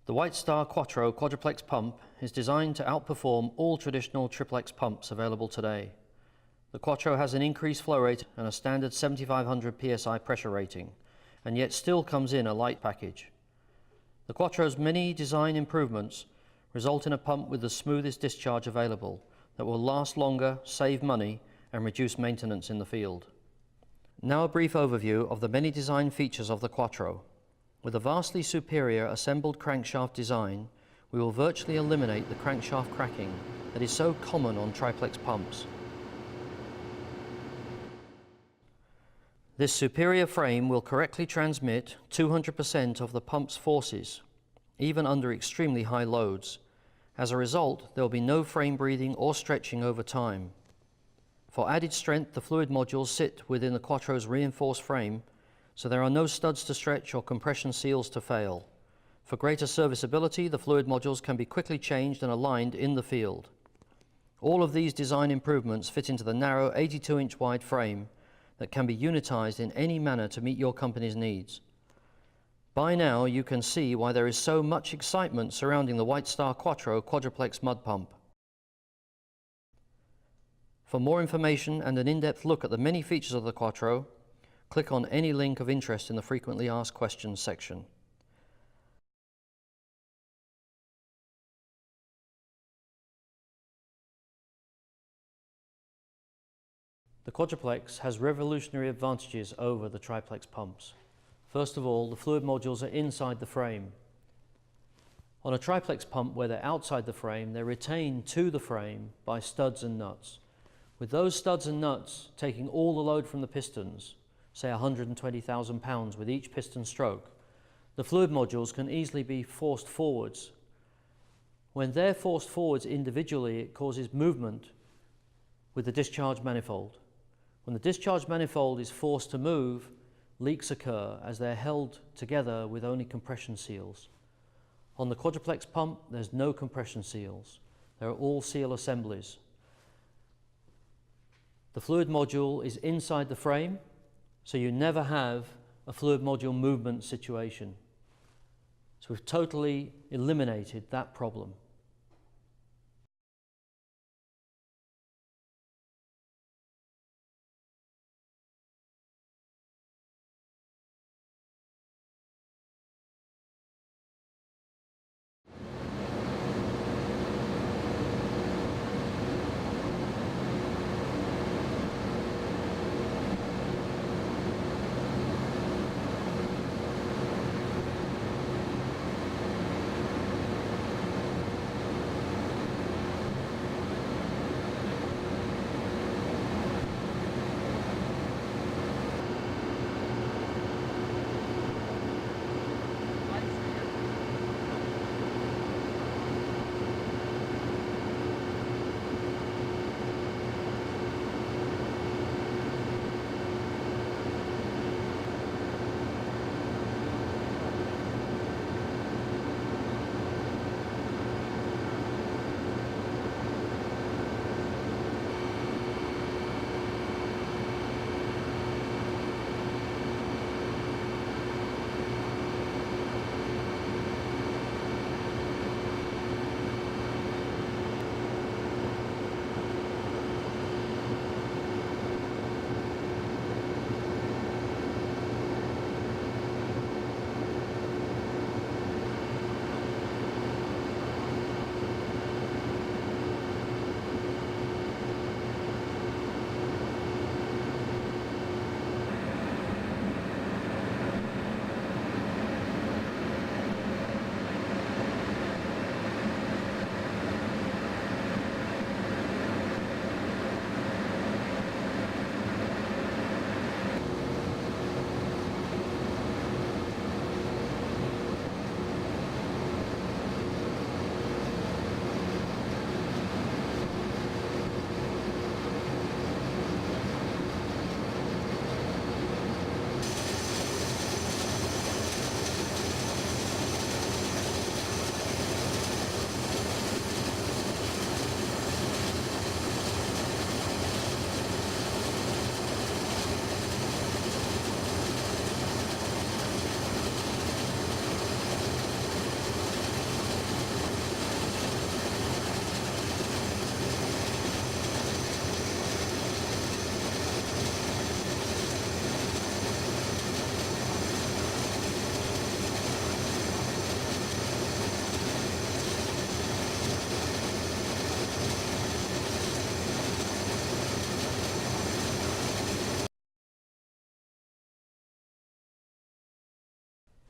The Whitestar Quattro quadruplex pump is designed to outperform all traditional triplex pumps available today. The Quattro has an increased flow rate and a standard 7500 psi pressure rating, and yet still comes in a light package. The Quattro's many design improvements result in a pump with the smoothest discharge available that will last longer, save money, and reduce maintenance in the field. Now a brief overview of the many design features of the Quattro. With a vastly superior assembled crankshaft design, we will virtually eliminate the crankshaft cracking that is so common on triplex pumps. This superior frame will correctly transmit 200% of the pump's forces, even under extremely high loads. As a result, there will be no frame breathing or stretching over time. For added strength, the fluid modules sit within the Quattro's reinforced frame, so there are no studs to stretch or compression seals to fail. For greater serviceability, the fluid modules can be quickly changed and aligned in the field. All of these design improvements fit into the narrow 82-inch wide frame that can be unitized in any manner to meet your company's needs. By now, you can see why there is so much excitement surrounding the Whitestar Quattro quadruplex mud pump. For more information and an in-depth look at the many features of the Quattro, click on any link of interest in the Frequently Asked Questions section. The quadruplex has revolutionary advantages over the triplex pumps. First of all, the fluid modules are inside the frame. On a triplex pump where they're outside the frame, they're retained to the frame by studs and nuts. With those studs and nuts taking all the load from the pistons, say 120,000 pounds with each piston stroke, the fluid modules can easily be forced forwards. When they're forced forwards individually, it causes movement with the discharge manifold. When the discharge manifold is forced to move, leaks occur as they're held together with only compression seals. On the quadruplex pump, there's no compression seals. They're all seal assemblies. The fluid module is inside the frame, so you never have a fluid module movement situation. So we've totally eliminated that problem.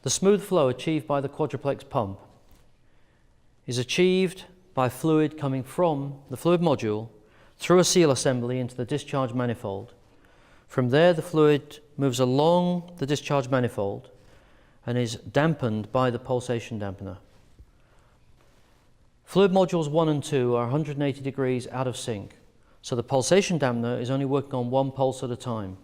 The smooth flow achieved by the quadruplex pump is achieved by fluid coming from the fluid module through a seal assembly into the discharge manifold. From there, the fluid moves along the discharge manifold and is dampened by the pulsation dampener. Fluid modules 1 and 2 are 180 degrees out of sync, so the pulsation dampener is only working on one pulse at a time.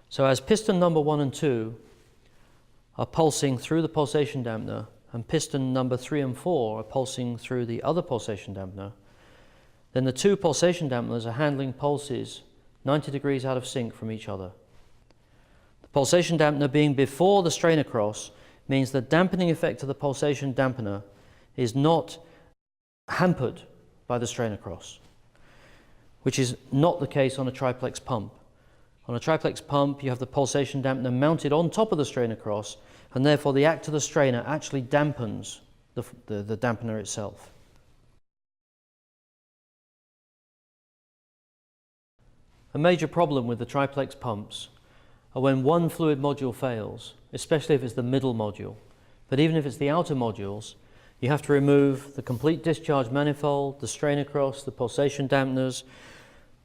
So as piston number 1 and 2 are pulsing through the pulsation dampener, and piston number 3 and 4 are pulsing through the other pulsation dampener, then the two pulsation dampeners are handling pulses 90 degrees out of sync from each other. The pulsation dampener being before the strainer cross means the dampening effect of the pulsation dampener is not hampered by the strainer cross, which is not the case on a triplex pump. On a triplex pump, you have the pulsation dampener mounted on top of the strainer cross, and therefore the act of the strainer actually dampens the dampener itself. A major problem with the triplex pumps are when one fluid module fails, especially if it's the middle module. But even if it's the outer modules, you have to remove the complete discharge manifold, the strainer cross, the pulsation dampeners,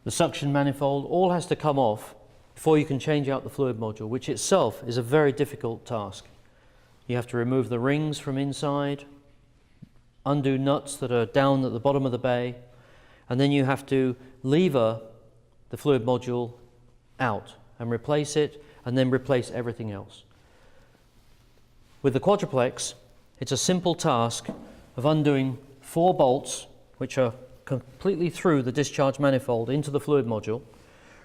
the suction manifold. All has to come off before you can change out the fluid module, which itself is a very difficult task. You have to remove the rings from inside, undo nuts that are down at the bottom of the bay, and then you have to lever the fluid module out and replace it, and then replace everything else. With the quadruplex, it's a simple task of undoing 4 bolts, which are completely through the discharge manifold into the fluid module,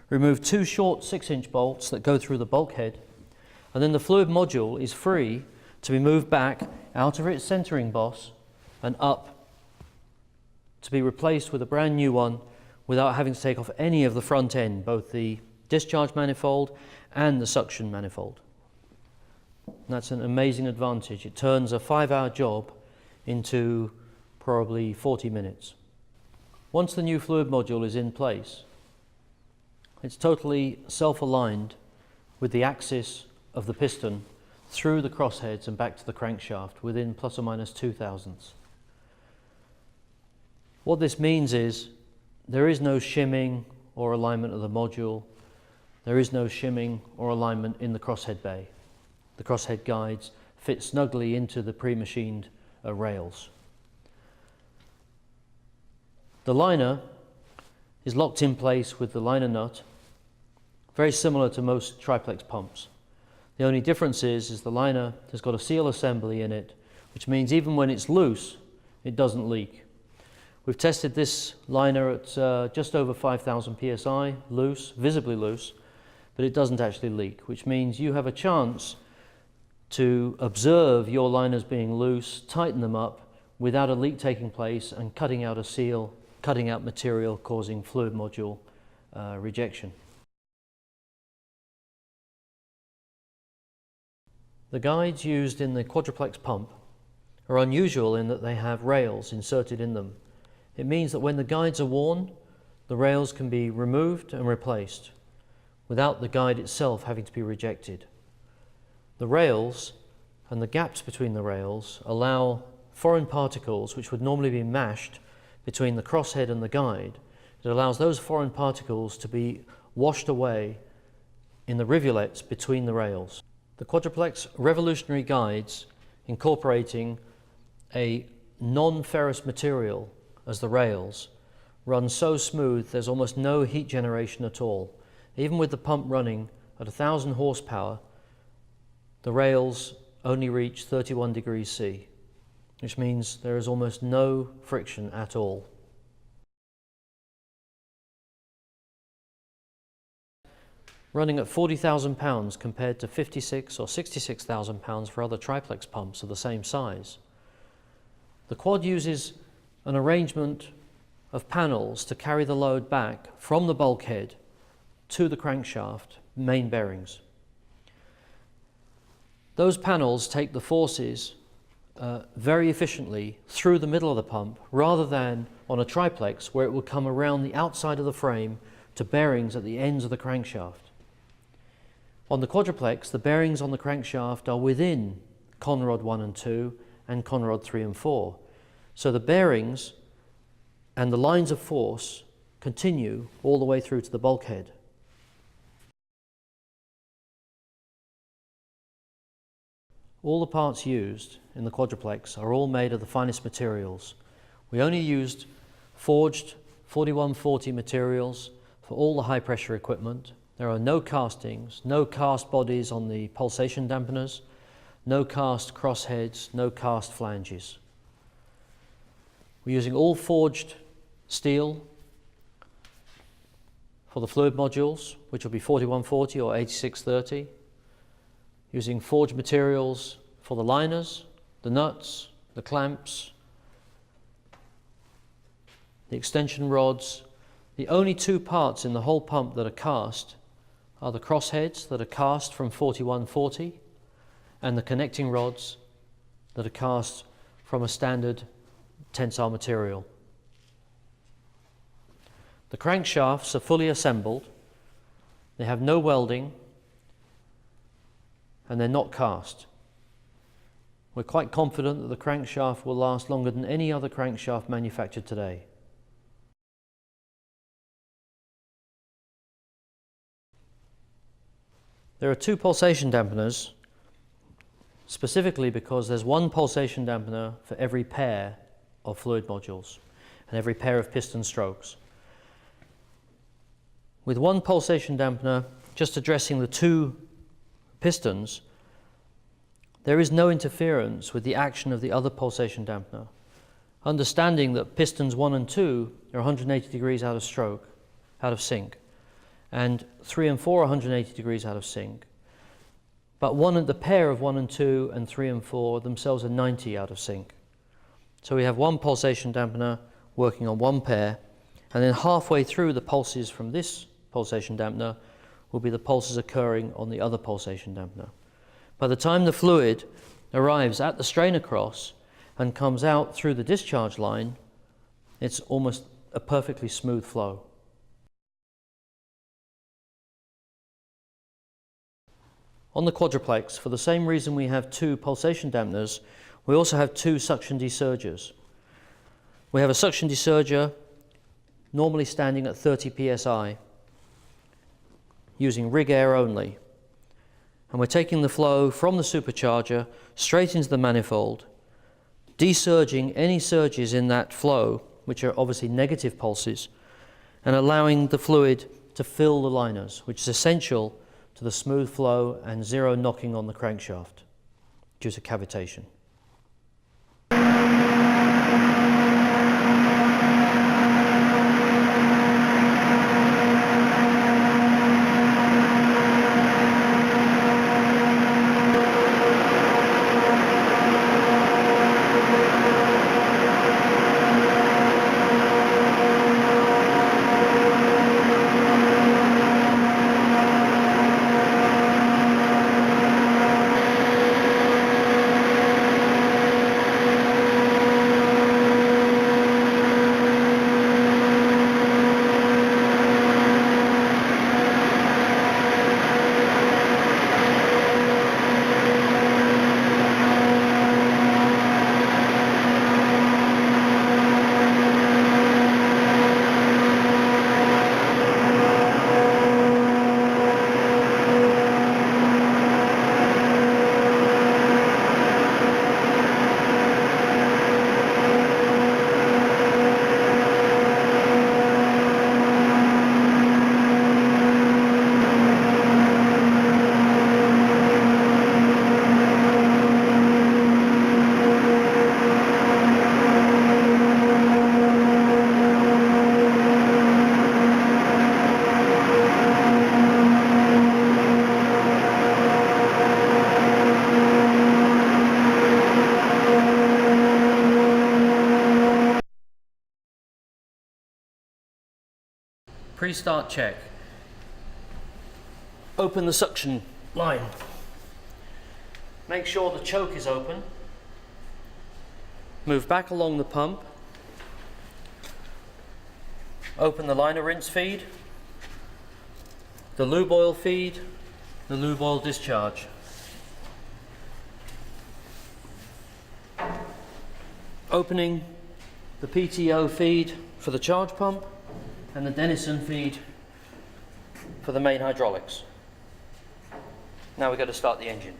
remove 2 short 6-inch bolts that go through the bulkhead, and then the fluid module is free to be moved back out of its centering boss and up to be replaced with a brand new one without having to take off any of the front end, both the discharge manifold and the suction manifold. And that's an amazing advantage. It turns a 5-hour job into probably 40 minutes. Once the new fluid module is in place, it's totally self-aligned with the axis of the piston through the crossheads and back to the crankshaft within plus or minus 2 thousandths. What this means is there is no shimming or alignment of the module. There is no shimming or alignment in the crosshead bay. The crosshead guides fit snugly into the pre-machined rails. The liner is locked in place with the liner nut, very similar to most triplex pumps. The only difference is the liner has got a seal assembly in it, which means even when it's loose, it doesn't leak. We've tested this liner at just over 5,000 psi, loose, visibly loose, but it doesn't actually leak, which means you have a chance to observe your liners being loose, tighten them up without a leak taking place and cutting out a seal, cutting out material, causing fluid module rejection. The guides used in the quadruplex pump are unusual in that they have rails inserted in them. It means that when the guides are worn, the rails can be removed and replaced without the guide itself having to be rejected. The rails and the gaps between the rails allow foreign particles, which would normally be mashed between the crosshead and the guide. It allows those foreign particles to be washed away in the rivulets between the rails. The quadruplex revolutionary guides incorporating a non-ferrous material as the rails run so smooth there's almost no heat generation at all. Even with the pump running at 1,000 horsepower, the rails only reach 31 degrees C, which means there is almost no friction at all. Running at 40,000 pounds compared to 56 or 66,000 pounds for other triplex pumps of the same size. The quad uses an arrangement of panels to carry the load back from the bulkhead to the crankshaft main bearings. Those panels take the forces very efficiently through the middle of the pump, rather than on a triplex where it will come around the outside of the frame to bearings at the ends of the crankshaft. On the quadruplex, the bearings on the crankshaft are within conrod 1 and 2 and conrod 3 and 4. So the bearings and the lines of force continue all the way through to the bulkhead. All the parts used in the quadruplex are all made of the finest materials. We only used forged 4140 materials for all the high pressure equipment. There are no castings, no cast bodies on the pulsation dampeners, no cast crossheads, no cast flanges. We're using all forged steel for the fluid modules, which will be 4140 or 8630. Using forged materials for the liners, the nuts, the clamps, the extension rods. The only two parts in the whole pump that are cast are the crossheads that are cast from 4140 and the connecting rods that are cast from a standard tensile material. The crankshafts are fully assembled. They have no welding and they're not cast. We're quite confident that the crankshaft will last longer than any other crankshaft manufactured today. There are two pulsation dampeners, specifically because there's one pulsation dampener for every pair of fluid modules and every pair of piston strokes. With one pulsation dampener just addressing the two pistons, there is no interference with the action of the other pulsation dampener. Understanding that pistons 1 and 2 are 180 degrees out of sync, and 3 and 4 are 180 degrees out of sync. But the pair of 1 and 2 and 3 and 4 themselves are 90 out of sync. So we have one pulsation dampener working on one pair, and then halfway through the pulses from this pulsation dampener will be the pulses occurring on the other pulsation dampener. By the time the fluid arrives at the strainer cross and comes out through the discharge line, it's almost a perfectly smooth flow. On the quadruplex, for the same reason we have two pulsation dampeners, we also have two suction desurgers. We have a suction desurger normally standing at 30 psi, using rig air only. And we're taking the flow from the supercharger straight into the manifold, desurging any surges in that flow, which are obviously negative pulses, and allowing the fluid to fill the liners, which is essential to the smooth flow and zero knocking on the crankshaft due to cavitation. Pre-start check. Open the suction line. Make sure the choke is open. Move back along the pump. Open the liner rinse feed, the lube oil feed, the lube oil discharge. opening the PTO feed for the charge pump and the Denison feed for the main hydraulics. Now we've got to start the engine.